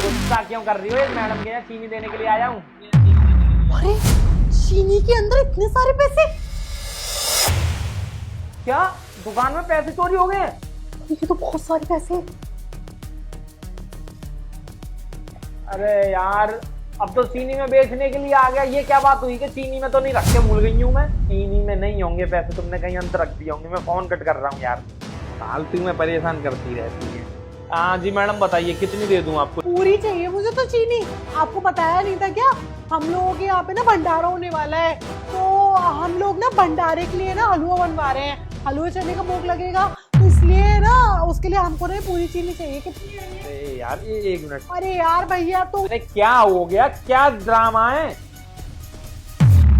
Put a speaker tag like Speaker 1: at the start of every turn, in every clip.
Speaker 1: गुस्सा क्यों कर रही हो? इस मैडम के यहाँ चीनी देने के लिए आया हूँ।
Speaker 2: अरे चीनी के अंदर इतने सारे पैसे,
Speaker 1: क्या दुकान में पैसे चोरी हो गए हैं?
Speaker 2: ये तो बहुत सारे पैसे हैं।
Speaker 1: अरे यार, अब तो चीनी में बेचने के लिए आ गया। ये क्या बात हुई कि चीनी में तो नहीं रख के भूल गई हूँ मैं? चीनी में नहीं होंगे पैसे, तुमने कहीं अंदर रख दिए होंगे। मैं फोन कट कर रहा हूँ यार, फालतू में परेशान करती रहती है। हाँ जी मैडम बताइए, कितनी दे दूं आपको?
Speaker 2: पूरी चाहिए मुझे तो चीनी। आपको बताया नहीं था क्या, हम लोगों के यहाँ पे ना भंडारा होने वाला है, तो हम लोग ना भंडारे के लिए ना हलवा बनवा रहे हैं। हलवे चने का भोग लगेगा, तो इसलिए ना उसके लिए हमको ना पूरी चीनी चाहिए। कितनी है?
Speaker 1: अरे यार ये एक मिनट।
Speaker 2: अरे यार भैया तो
Speaker 1: अरे क्या हो गया, क्या ड्रामा है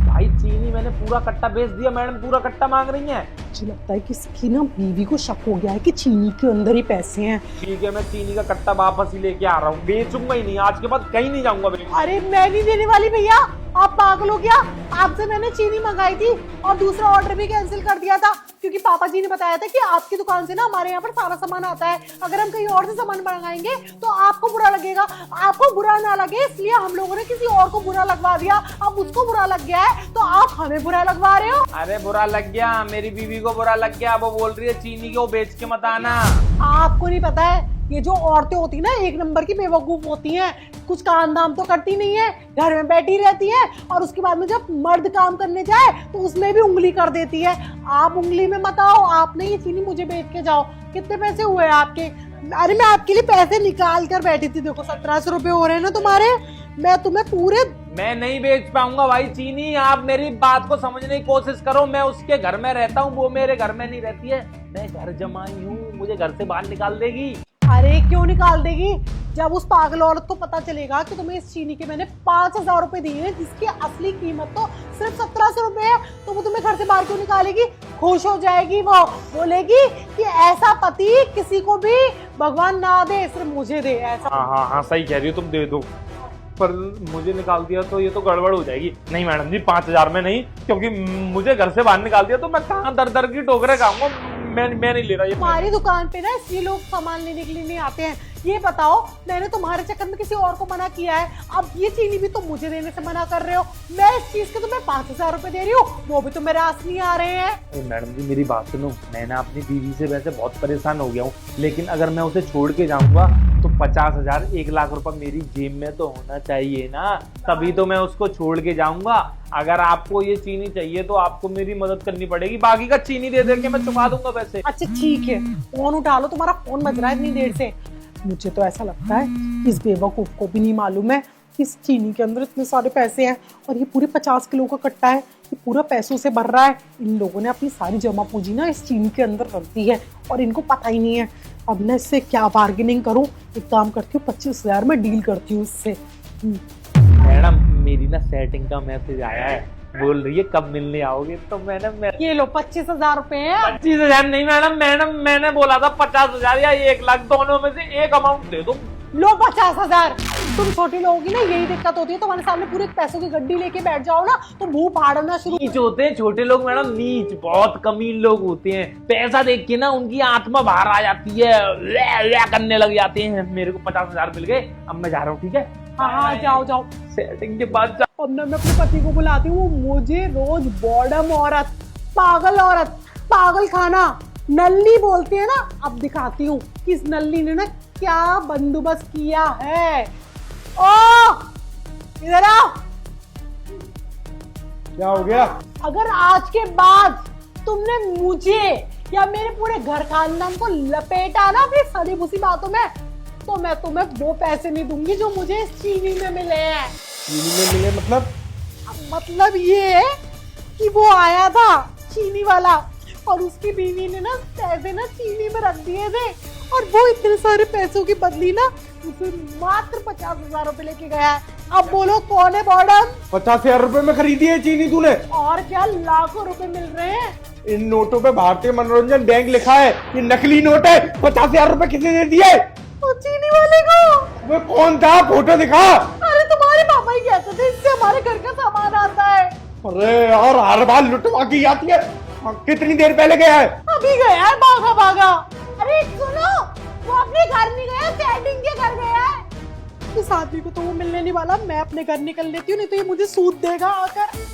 Speaker 1: भाई? चीनी मैंने पूरा कट्टा बेच दिया, मैडम पूरा कट्टा मांग रही हैं।
Speaker 2: मुझे लगता है कि इसकी ना बीवी को शक हो गया है कि चीनी के अंदर ही पैसे हैं।
Speaker 1: ठीक है, मैं चीनी का कट्टा वापस ही लेके आ रहा हूँ। बेचूंगा ही नहीं, आज के बाद कहीं नहीं जाऊंगा।
Speaker 2: अरे मैं नहीं देने वाली भैया, आप पागल हो क्या? आपसे मैंने चीनी मंगाई थी और दूसरा ऑर्डर भी कैंसिल कर दिया था, क्योंकि पापा जी ने बताया था कि आपकी दुकान से ना हमारे यहाँ पर सारा सामान आता है। अगर हम कहीं और से सामान मंगाएंगे तो आपको बुरा लगेगा। आपको बुरा ना लगे इसलिए हम लोगों ने किसी और को बुरा लगवा दिया। अब उसको बुरा लग गया है तो आप हमें बुरा लगवा रहे हो।
Speaker 1: अरे बुरा लग गया, मेरी बीवी को बुरा लग गया। वो बोल रही है चीनी को बेच के मत आना।
Speaker 2: आपको नहीं पता है, ये जो औरतें होती ना एक नंबर की बेवकूफ होती हैं। कुछ काम धाम तो करती नहीं है, घर में बैठी रहती है, और उसके बाद में जब मर्द काम करने जाए तो उसमें भी उंगली कर देती है। आप उंगली में मत आओ, आपने ये चीनी मुझे बेच के जाओ। कितने पैसे हुए आपके? अरे मैं आपके लिए पैसे निकाल कर बैठी थी, देखो 1700 रुपए हो रहे हैं ना तुम्हारे। मैं तुम्हें पूरे
Speaker 1: मैं नहीं बेच पाऊंगा भाई चीनी। आप मेरी बात को समझने की कोशिश करो। मैं उसके घर में रहता हूँ, वो मेरे घर में नहीं रहती है। मैं घर जमाई हूँ, मुझे घर से बाहर निकाल देगी।
Speaker 2: अरे क्यों निकाल देगी? जब उस पागल औरत को पता चलेगा कि तुम्हें इस चीनी के मैंने 5000 रुपए दिए हैं, जिसकी असली कीमत तो सिर्फ 1700 रुपए है, तो वो तुम्हें घर से बाहर क्यों निकालेगी? खुश हो जाएगी, वो बोलेगी कि ऐसा पति किसी को भी भगवान ना दे, सिर्फ मुझे दे। ऐसा
Speaker 1: हाँ हाँ हाँ सही कह रही हो तुम, दे दो। पर मुझे निकाल दिया तो ये तो गड़बड़ हो जाएगी। नहीं मैडम जी, 5000 में नहीं, क्योंकि मुझे घर से बाहर निकाल दिया तो मैं कहाँ दर दर की ठोकरें खाऊंगा। मैं नहीं ले रहा ये।
Speaker 2: हमारी दुकान पे ना इसलिए लोग सामान लेने के लिए नहीं आते हैं। ये बताओ, मैंने तुम्हारे चक्कर में किसी और को मना किया है? अब ये चीनी भी तुम मुझे देने से मना कर रहे हो। मैं इस चीज के तुम्हें 5000 रुपए दे रही हूँ, वो भी तो मेरे आस नहीं आ रहे हैं।
Speaker 1: मैडम जी मेरी बात सुनो, मैं ना अपनी बीवी से वैसे बहुत परेशान हो गया हूँ, लेकिन अगर मैं उसे छोड़ के जाऊंगा तो 50,000 1 लाख रुपए मेरी जेब में तो होना चाहिए ना, तभी तो मैं उसको छोड़ के जाऊंगा। अगर आपको ये चीनी चाहिए तो आपको मेरी मदद करनी पड़ेगी, बाकी का चीनी दे दे के मैं चुका दूंगा पैसे।
Speaker 2: अच्छा ठीक है, फोन उठा लो, तुम्हारा फोन बज रहा है इतनी देर से। मुझे तो ऐसा लगता है इस बेवकूफ को भी नहीं मालूम है इस चीनी के अंदर इतने सारे पैसे हैं, और ये पूरे 50 किलो का कट्टा है, ये पूरा पैसों से भर रहा है। इन लोगों ने अपनी सारी जमा पूंजी ना इस चीनी के अंदर रख दी है और इनको पता ही नहीं है। अब मैं इससे क्या बार्गेनिंग करूं? एक काम करती हूँ, 25,000 में डील करती हूँ इससे।
Speaker 1: मैडम मेरी ना सेटिंग का मैसेज आया है, बोल रही है कब मिलने आओगे, तो मैंने
Speaker 2: ये लो 25,000 रुपए हैं।
Speaker 1: 25,000 नहीं मैडम, मैंने बोला था 50,000 या 1 लाख, दोनों में से एक अमाउंट दे दो।
Speaker 2: लो 50,000। तुम छोटी लोगों की ना यही दिक्कत होती है, तुम्हारे सामने पूरे पैसों की गड्डी लेके बैठ जाओ ना तो मुंह फाड़ना शुरू।
Speaker 1: नीच होते हैं छोटे लोग मैडम, नीच बहुत कमीन लोग होते हैं। पैसा देख के ना उनकी आत्मा बाहर आ जाती है, ले करने लग जाते हैं। मेरे को 50,000 मिल गए, अब मैं जा रहा हूँ। ठीक है
Speaker 2: हाँ जाओ जाओ,
Speaker 1: सेटिंग के बाद जाओ।
Speaker 2: अब ना मैं अपने पति को बुलाती हूँ, मुझे रोज बॉडम औरत, पागल खाना, नल्ली बोलते हैं ना, अब दिखाती हूँ कि इस नल्ली ने ना क्या बंदोबस्त किया है। ओ इधर आओ।
Speaker 3: क्या हो गया?
Speaker 2: अगर आज के बाद तुमने मुझे या मेरे पूरे घर खानदान को लपेटा ना अपनी सदी भूसी बातों में, तो मैं तुम्हें वो पैसे नहीं दूंगी जो मुझे इस चीनी में मिले हैं।
Speaker 3: चीनी में मिले मतलब?
Speaker 2: मतलब ये है कि वो आया था चीनी वाला और उसकी बीवी ने ना पैसे ना चीनी में रख दिए थे, और वो इतने सारे पैसों की बदली ना उसे मात्र 50,000 रुपए लेके गया है। अब बोलो कौन है बॉडम?
Speaker 3: 50,000 रुपए में खरीदी है चीनी तूने?
Speaker 2: और क्या लाखों रुपए मिल रहे हैं।
Speaker 3: इन नोटों पे भारतीय मनोरंजन बैंक लिखा है, ये नकली नोट है। 50,000 रुपए किसने दे दिए?
Speaker 2: वो चीनी वाले को।
Speaker 3: वो कौन था? फोटो दिखा।
Speaker 2: अरे तुम्हारे पापा ही कहते थे इससे हमारे घर का सामान आता है।
Speaker 3: अरे यार हर बार लुटवा की जाती है। कितनी देर पहले गया है?
Speaker 2: अभी गया है भागा। अरे सुनो, वो अपने घर नहीं गया, सेटिंग के घर गया है। इस आदमी को तो वो मिलने नहीं वाला, मैं अपने घर निकल लेती हूँ, नहीं तो ये मुझे सूद देगा आकर।